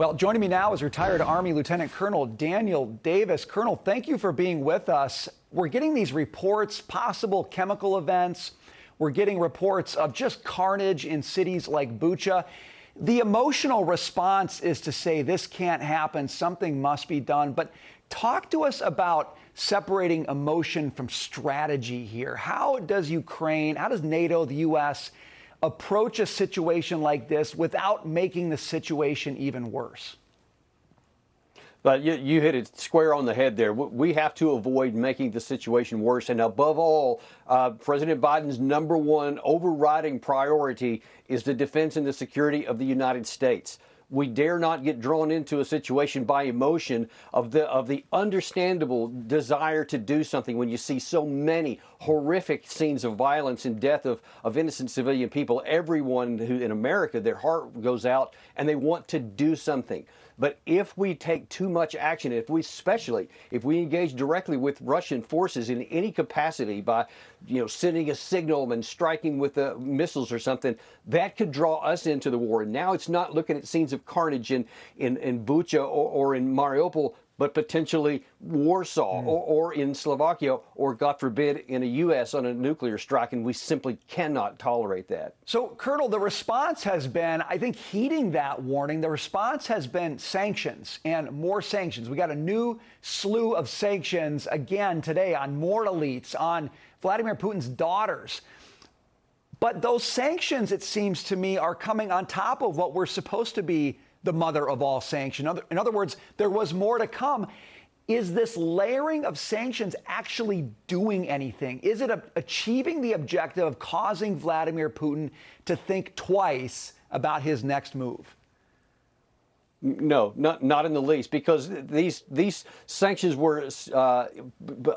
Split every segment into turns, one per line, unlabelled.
Well, joining me now is retired Army Lieutenant Colonel Daniel Davis. Colonel, thank you for being with us. We're getting these reports, possible chemical events. We're getting reports of just carnage in cities like Bucha. The emotional response is to say this can't happen, something must be done. But talk to us about separating emotion from strategy here. How does Ukraine, how does NATO, the U.S., approach a situation like this without making the situation even worse?
But you hit it square on the head there. We have to avoid making the situation worse. And above all, President Biden's #1 overriding priority is the defense and the security of the United States. We dare not get drawn into a situation by emotion of the understandable desire to do something when you see so many horrific scenes of violence and death of innocent civilian people. Everyone who in America, their heart goes out and they want to do something. But if we take too much action, especially if we engage directly with Russian forces in any capacity by, sending a signal and striking with missiles or something, that could draw us into the war. And now it's not looking at scenes of carnage in Bucha or in Mariupol, but potentially Warsaw or in Slovakia, or God forbid in the U.S. on a nuclear strike, and we simply cannot tolerate that.
So, Colonel, the response has been, I think, heeding that warning. The response has been sanctions and more sanctions. We got a new slew of sanctions again today on more elites, on Vladimir Putin's daughters. But those sanctions, it seems to me, are coming on top of what we're supposed to be the mother of all sanction. In other words, there was more to come. Is this layering of sanctions actually doing anything? Is it achieving the objective of causing Vladimir Putin to think twice about his next move?
No, not in the least, because these sanctions were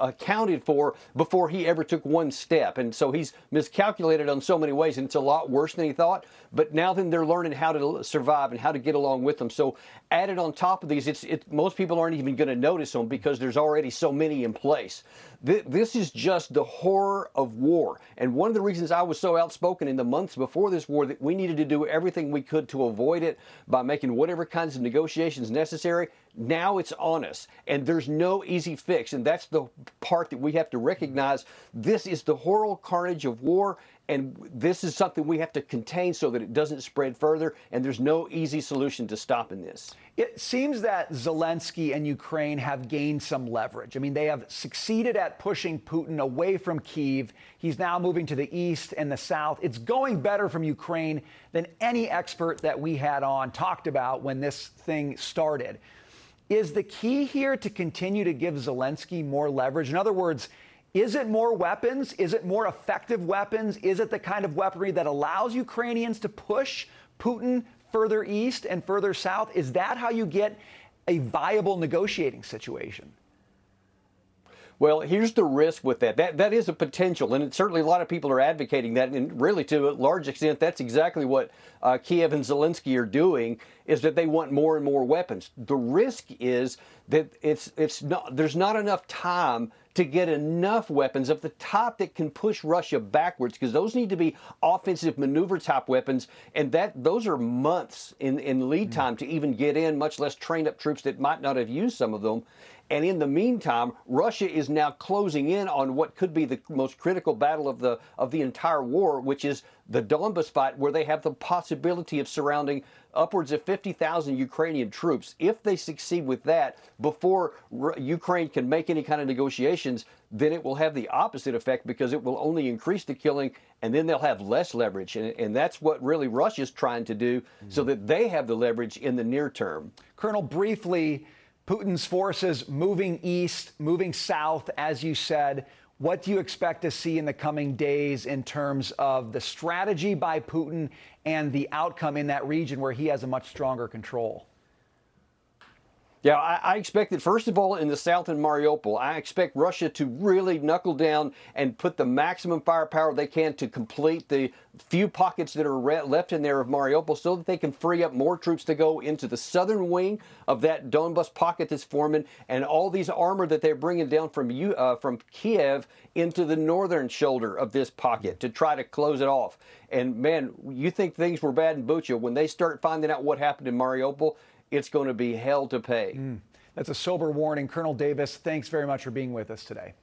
accounted for before he ever took one step. And so he's miscalculated on so many ways, and it's a lot worse than he thought. But now then they're learning how to survive and how to get along with them. So added on top of these, most people aren't even going to notice them because there's already so many in place. This is just the horror of war. And one of the reasons I was so outspoken in the months before this war that we needed to do everything we could to avoid it by making whatever kinds of negotiations necessary. Now it's on us, and there's no easy fix. And that's the part that we have to recognize. This is the horrible carnage of war, and this is something we have to contain so that it doesn't spread further, and there's no easy solution to stopping this.
It seems that Zelensky and Ukraine have gained some leverage. I mean, they have succeeded at pushing Putin away from Kyiv. He's now moving to the east and the south. It's going better from Ukraine than any expert that we had on talked about when this thing started. Is the key here to continue to give Zelensky more leverage? In other words, is it more weapons? Is it more effective weapons? Is it the kind of weaponry that allows Ukrainians to push Putin further east and further south? Is that how you get a viable negotiating situation?
Well, here's the risk with that. That is a potential, and certainly a lot of people are advocating that, and really to a large extent, that's exactly what Kiev and Zelensky are doing, is that they want more and more weapons. The risk is that there's not enough time to get enough weapons of the type that can push Russia backwards, because those need to be offensive maneuver type weapons, and those are months in lead time to even get in, much less train up troops that might not have used some of them. And in the meantime, Russia is now closing in on what could be the most critical battle of the entire war, which is the Donbas fight, where they have the possibility of surrounding upwards of 50,000 Ukrainian troops. If they succeed with that before Ukraine can make any kind of negotiations, then it will have the opposite effect, because it will only increase the killing, and then they'll have less leverage. And that's what really Russia's trying to do, so that they have the leverage in the near term.
Colonel, briefly, Putin's forces moving east, moving south, as you said. What do you expect to see in the coming days in terms of the strategy by Putin and the outcome in that region where he has a much stronger control?
Yeah, I expect that, first of all, in the south in Mariupol, I expect Russia to really knuckle down and put the maximum firepower they can to complete the few pockets that are left in there of Mariupol, so that they can free up more troops to go into the southern wing of that Donbas pocket that's forming, and all these armor that they're bringing down from Kiev into the northern shoulder of this pocket to try to close it off. And man, you think things were bad in Bucha. When they start finding out what happened in Mariupol, it's going to be hell to pay.
That's a sober warning. Colonel Davis, thanks very much for being with us today.